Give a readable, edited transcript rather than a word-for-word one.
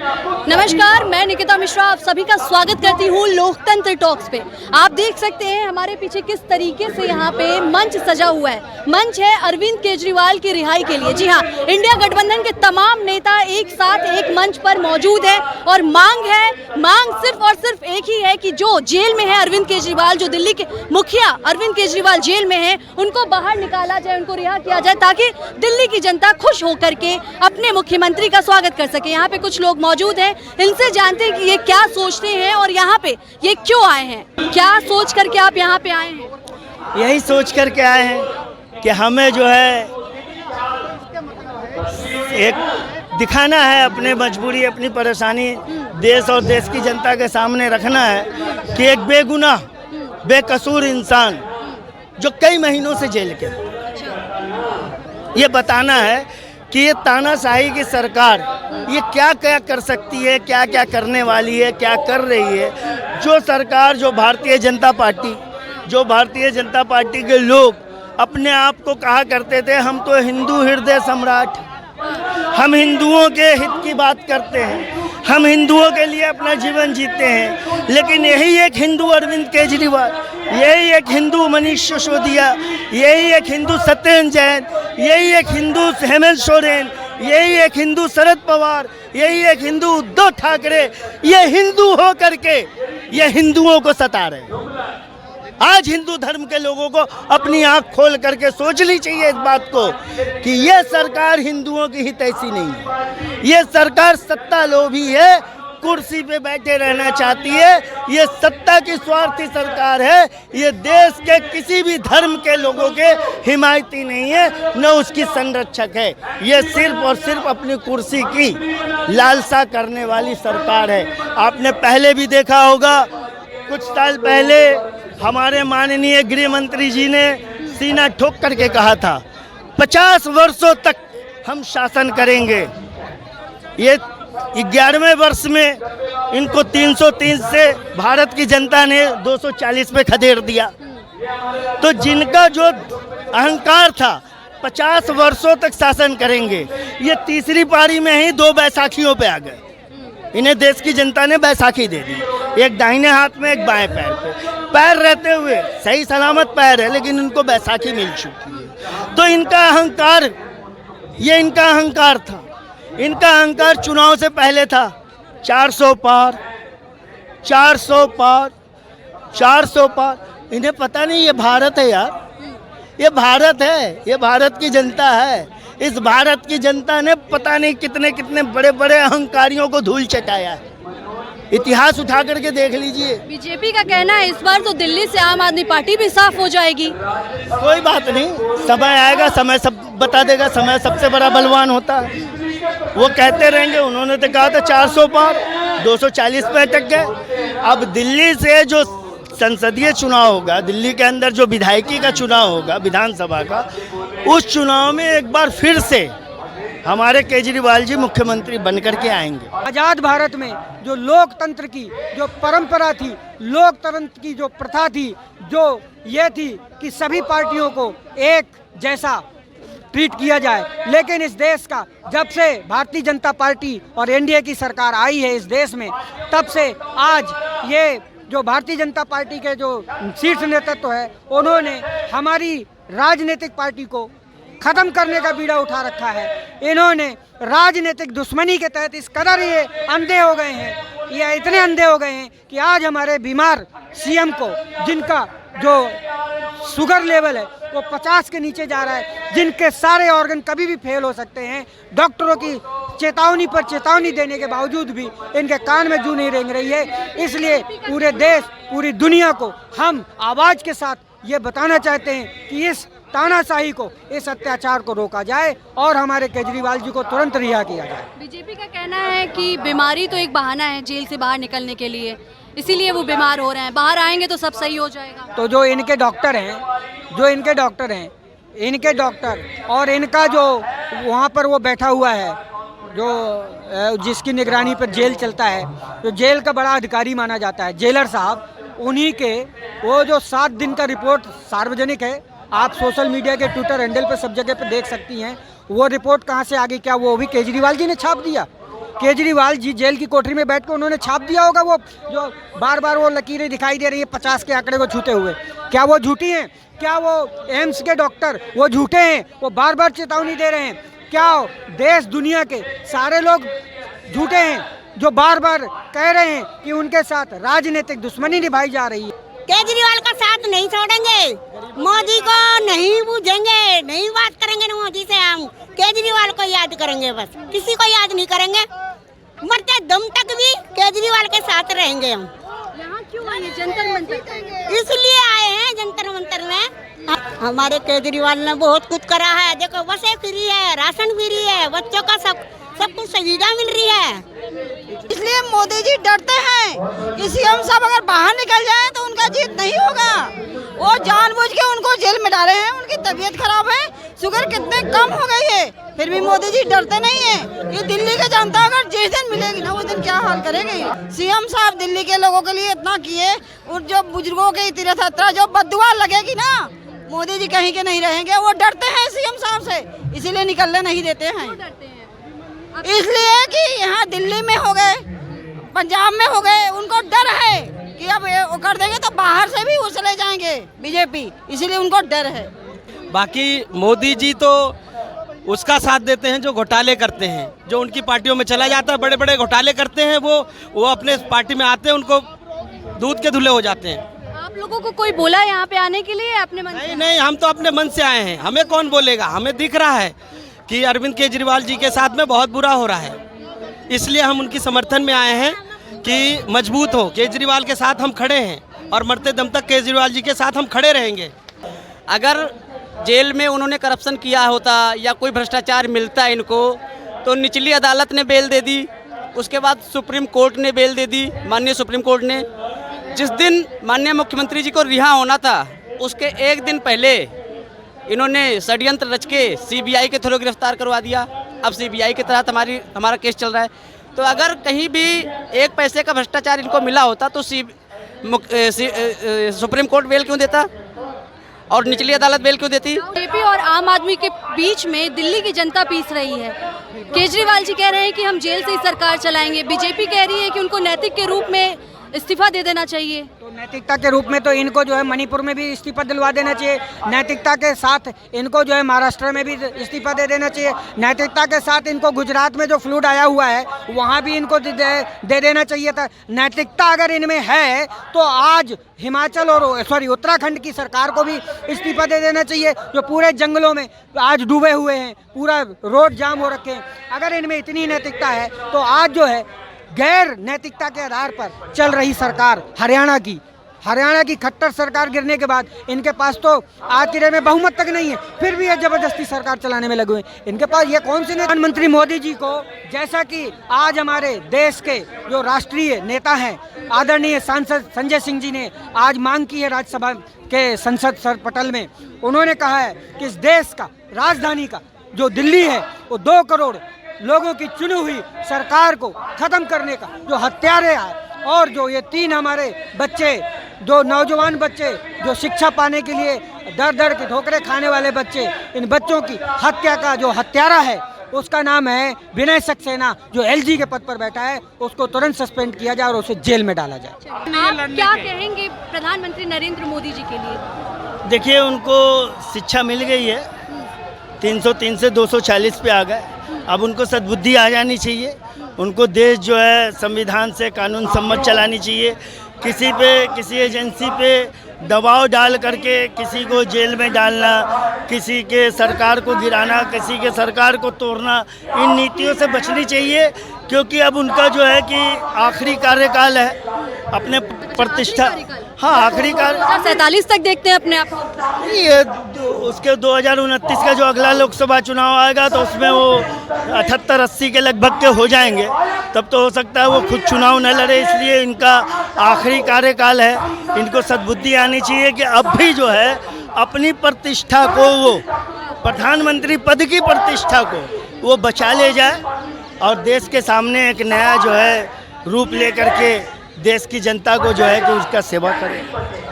नमस्कार, मैं निकिता मिश्रा आप सभी का स्वागत करती हूँ लोकतंत्र टॉक्स पे। आप देख सकते हैं हमारे पीछे किस तरीके से यहाँ पे मंच सजा हुआ है। मंच है अरविंद केजरीवाल की रिहाई के लिए। जी हाँ, इंडिया गठबंधन के तमाम नेता एक साथ एक मंच पर मौजूद है और मांग सिर्फ और सिर्फ एक ही है कि जो जेल में है अरविंद केजरीवाल, जो दिल्ली के मुखिया अरविंद केजरीवाल जेल में है, उनको बाहर निकाला जाए, उनको रिहा किया जाए ताकि दिल्ली की जनता खुश होकर के अपने मुख्यमंत्री का स्वागत कर सके। यहाँ पे कुछ लोग मौजूद हैं, इनसे जानते हैं कि ये क्या सोचते हैं और यहाँ पे ये क्यों आए हैं। क्या सोच करके आप यहाँ पे आए हैं? यही सोच करके आए हैं कि हमें जो है एक दिखाना है, अपनी मजबूरी, अपनी परेशानी देश और देश की जनता के सामने रखना है कि एक बेगुनाह बेकसूर इंसान जो कई महीनों से जेल के, ये बताना है कि ये तानाशाही की सरकार ये क्या क्या कर सकती है, क्या क्या करने वाली है, क्या कर रही है। जो सरकार, जो भारतीय जनता पार्टी के लोग अपने आप को कहा करते थे हम तो हिंदू हृदय सम्राट, हम हिंदुओं के हित की बात करते हैं, हम हिंदुओं के लिए अपना जीवन जीते हैं, लेकिन यही एक हिंदू अरविंद केजरीवाल, यही एक हिंदू मनीष सिसोदिया, यही एक हिंदू सत्येंद्र जैन, यही एक हिंदू हेमंत सोरेन, यही एक हिंदू शरद पवार, यही एक हिंदू उद्धव ठाकरे, ये हिंदू हो करके ये हिंदुओं को सता रहे। आज हिंदू धर्म के लोगों को अपनी आंख खोल करके सोचनी चाहिए इस बात को कि ये सरकार हिंदुओं की हितैषी नहीं है, ये सरकार सत्ता लोभी है, कुर्सी पे बैठे रहना चाहती है, ये सत्ता की स्वार्थी सरकार है, ये देश के किसी भी धर्म के लोगों के हिमायती नहीं है, न उसकी संरक्षक है। ये सिर्फ और सिर्फ अपनी कुर्सी की लालसा करने वाली सरकार है। आपने पहले भी देखा होगा, कुछ साल पहले हमारे माननीय गृह मंत्री जी ने सीना ठोक करके कहा था 50 वर्षों तक हम शासन करेंगे। ये 11वें वर्ष में इनको 303 से भारत की जनता ने 240 पे खदेड़ दिया। तो जिनका जो अहंकार था 50 वर्षों तक शासन करेंगे, ये तीसरी पारी में ही 2 बैसाखियों पे आ गए। इन्हें देश की जनता ने बैसाखी दे दी, एक दाहिने हाथ में एक बाएं पैर पे, पैर रहते हुए सही सलामत पैर है लेकिन उनको बैसाखी मिल चुकी है। तो इनका अहंकार, ये इनका अहंकार था। इनका अहंकार चुनाव से पहले था 400 पार, 400 पार, 400 पार। इन्हें पता नहीं ये भारत है यार, ये भारत है, ये भारत की जनता है। इस भारत की जनता ने पता नहीं कितने कितने बड़े बड़े अहंकारियों को धूल चटाया है। इतिहास उठा करके देख लीजिए। बीजेपी का कहना है इस बार तो दिल्ली से आम आदमी पार्टी भी साफ हो जाएगी। कोई बात नहीं, समय आएगा, समय सब बता देगा। समय सबसे बड़ा बलवान होता है, वो कहते रहेंगे। उन्होंने तो कहा था 400 पार, 240 पे अटक गए। अब दिल्ली से जो संसदीय चुनाव होगा, दिल्ली के अंदर जो विधायकी का चुनाव होगा, विधानसभा का, उस चुनाव में एक बार फिर से हमारे केजरीवाल जी मुख्यमंत्री बनकर के आएंगे। आज़ाद भारत में जो लोकतंत्र की जो परंपरा थी, लोकतंत्र की जो प्रथा थी, जो ये थी कि सभी पार्टियों को एक जैसा ट्रीट किया जाए, लेकिन इस देश का जब से भारतीय जनता पार्टी और एनडीए की सरकार आई है इस देश में, तब से आज ये जो भारतीय जनता पार्टी के जो शीर्ष नेतृत्व है, उन्होंने हमारी राजनीतिक पार्टी को खत्म करने का बीड़ा उठा रखा है। इन्होंने राजनीतिक दुश्मनी के तहत इस कदर ये अंधे हो गए हैं, ये इतने अंधे हो गए हैं कि आज हमारे बीमार सीएम को, जिनका जो शुगर लेवल है वो 50 के नीचे जा रहा है, जिनके सारे ऑर्गन कभी भी फेल हो सकते हैं, डॉक्टरों की चेतावनी पर चेतावनी देने के बावजूद भी इनके कान में जूं नहीं रेंग रही है। इसलिए पूरे देश, पूरी दुनिया को हम आवाज़ के साथ ये बताना चाहते हैं कि इस तानाशाही को, इस अत्याचार को रोका जाए और हमारे केजरीवाल जी को तुरंत रिहा किया जाए। बीजेपी का कहना है कि बीमारी तो एक बहाना है जेल से बाहर निकलने के लिए, इसीलिए वो बीमार हो रहे हैं, बाहर आएंगे तो सब सही हो जाएगा। तो जो इनके डॉक्टर हैं, इनके डॉक्टर और इनका जो वहाँ पर वो बैठा हुआ है, जो जिसकी निगरानी पर जेल चलता है, जो जेल का बड़ा अधिकारी माना जाता है, जेलर साहब, उन्हीं के वो जो 7 दिन का रिपोर्ट सार्वजनिक है, आप सोशल मीडिया के ट्विटर हैंडल पे सब जगह पे देख सकती हैं। वो रिपोर्ट कहाँ से आ गई? क्या वो भी केजरीवाल जी ने छाप दिया? केजरीवाल जी जेल की कोठरी में बैठ के उन्होंने छाप दिया होगा वो जो बार बार वो लकीरें दिखाई दे रही है 50 के आंकड़े को छूते हुए, क्या वो झूठी हैं? क्या वो एम्स के डॉक्टर वो झूठे हैं? वो बार बार चेतावनी दे रहे हैं? क्या देश दुनिया के सारे लोग झूठे हैं जो बार बार कह रहे हैं कि उनके साथ राजनीतिक दुश्मनी निभाई जा रही है? केजरीवाल का साथ नहीं छोड़ेंगे, मोदी को नहीं पूछेंगे, नहीं बात करेंगे ना मोदी से। हम केजरीवाल को याद करेंगे, बस किसी को याद नहीं करेंगे। मरते दम तक भी केजरीवाल के साथ रहेंगे हम। यहाँ क्यों आए जंतर मंतर? इसलिए आए हैं जंतर मंतर में। हमारे केजरीवाल ने बहुत कुछ करा है। देखो बसें फ्री है, राशन फ्री है, बच्चों का सब कुछ सुविधा मिल रही है। इसलिए मोदी जी डरते हैं कि सीएम साहब अगर बाहर निकल जाए तो उनका जीत नहीं होगा। वो जानबूझ के उनको जेल में डाले हैं। उनकी तबीयत खराब है, शुगर कितने कम हो गई है, फिर भी मोदी जी डरते नहीं है। ये दिल्ली की जनता अगर जिस दिन मिलेगी ना उस दिन क्या हाल करेंगे। सीएम साहब दिल्ली के लोगों के लिए इतना किए, और जो बुजुर्गों की तीर्थ यात्रा जो बद्दुआ लगेगी ना, मोदी जी कहीं के नहीं रहेंगे। वो डरते हैं सीएम साहब से, इसीलिए निकलने नहीं देते हैं। इसलिए कि यहाँ दिल्ली में हो गए, पंजाब में हो गए, उनको डर है कि अब वो कर देंगे तो बाहर से भी वो चले जाएंगे बीजेपी, इसीलिए उनको डर है। बाकी मोदी जी तो उसका साथ देते हैं जो घोटाले करते हैं, जो उनकी पार्टियों में चला जाता है, बड़े बड़े घोटाले करते हैं, वो अपने पार्टी में आते हैं, उनको दूध के धुले हो जाते हैं। आप लोगों को कोई बोला यहाँ पे आने के लिए अपने मन से? नहीं, हम तो अपने मन से आए हैं। हमें कौन बोलेगा? हमें दिख रहा है कि अरविंद केजरीवाल जी के साथ में बहुत बुरा हो रहा है, इसलिए हम उनकी समर्थन में आए हैं कि मजबूत हो। केजरीवाल के साथ हम खड़े हैं और मरते दम तक केजरीवाल जी के साथ हम खड़े रहेंगे। अगर जेल में उन्होंने करप्शन किया होता या कोई भ्रष्टाचार मिलता इनको तो निचली अदालत ने बेल दे दी, उसके बाद सुप्रीम कोर्ट ने बेल दे दी, माननीय सुप्रीम कोर्ट ने। जिस दिन माननीय मुख्यमंत्री जी को रिहा होना था उसके एक दिन पहले इन्होंने षड्यंत्र रच के सीबीआई के थ्रू गिरफ्तार करवा दिया। अब सीबीआई के तहत हमारा केस चल रहा है। तो अगर कहीं भी एक पैसे का भ्रष्टाचार इनको मिला होता तो सुप्रीम कोर्ट बेल क्यों देता और निचली अदालत बेल क्यों देती? बीजेपी और आम आदमी के बीच में दिल्ली की जनता पीस रही है। केजरीवाल जी कह रहे हैं कि हम जेल से ही सरकार चलाएंगे, बीजेपी कह रही है कि उनको नैतिक के रूप में इस्तीफा दे देना चाहिए। तो नैतिकता के रूप में तो इनको जो है मणिपुर में भी इस्तीफा दिलवा देना चाहिए, नैतिकता के साथ इनको जो है महाराष्ट्र में भी इस्तीफा दे देना चाहिए, नैतिकता के साथ इनको गुजरात में जो फ्लूड आया हुआ है वहाँ भी इनको दे देना चाहिए था। नैतिकता अगर इनमें है तो आज हिमाचल और उत्तराखंड की सरकार को भी इस्तीफा दे देना चाहिए, जो पूरे जंगलों में आज डूबे हुए हैं, पूरा रोड जाम हो रखे हैं। अगर इनमें इतनी नैतिकता है तो आज जो है गैर नैतिकता के आधार पर चल रही सरकार हरियाणा की खट्टर सरकार गिरने के बाद इनके पास तो आज की डेट में बहुमत तक नहीं है, फिर भी ये जबरदस्ती सरकार चलाने में लगे हुए हैं। इनके पास ये कौन से प्रधानमंत्री मोदी जी को, जैसा कि आज हमारे देश के जो राष्ट्रीय नेता हैं आदरणीय सांसद संजय सिंह जी ने आज मांग की है राज्यसभा के संसद सर पटल में, उन्होंने कहा है कि इस देश का राजधानी का जो दिल्ली है वो 2 करोड़ लोगों की चुनी हुई सरकार को खत्म करने का जो हत्यारे है, और जो ये 3 हमारे बच्चे, जो नौजवान बच्चे जो शिक्षा पाने के लिए दर दर की ठोकरें खाने वाले बच्चे, इन बच्चों की हत्या का जो हत्यारा है उसका नाम है विनय सक्सेना, जो एलजी के पद पर बैठा है, उसको तुरंत सस्पेंड किया जाए और उसे जेल में डाला जाए। आप क्या कहेंगे प्रधानमंत्री नरेंद्र मोदी जी के लिए? देखिए, उनको शिक्षा मिल गई है, 303 से 240 पे आ गए। अब उनको सद्बुद्धि आ जानी चाहिए। उनको देश जो है संविधान से कानून सम्मत चलानी चाहिए। किसी एजेंसी पे दबाव डाल करके किसी को जेल में डालना, किसी के सरकार को गिराना, किसी के सरकार को तोड़ना, इन नीतियों से बचनी चाहिए, क्योंकि अब उनका जो है कि आखिरी कार्यकाल है अपने प्रतिष्ठा। हाँ, आखिरी काल 47 तक देखते हैं अपने आप को। ये उसके 2029 का जो अगला लोकसभा चुनाव आएगा तो उसमें वो 78-80 के लगभग के हो जाएंगे, तब तो हो सकता है वो खुद चुनाव न लड़े। इसलिए इनका आखिरी कार्यकाल है, इनको सद्बुद्धि आनी चाहिए कि अब भी जो है अपनी प्रतिष्ठा को, वो प्रधानमंत्री पद की प्रतिष्ठा को वो बचा ले जाए और देश के सामने एक नया जो है रूप लेकर के देश की जनता को जो है कि उसका सेवा करें।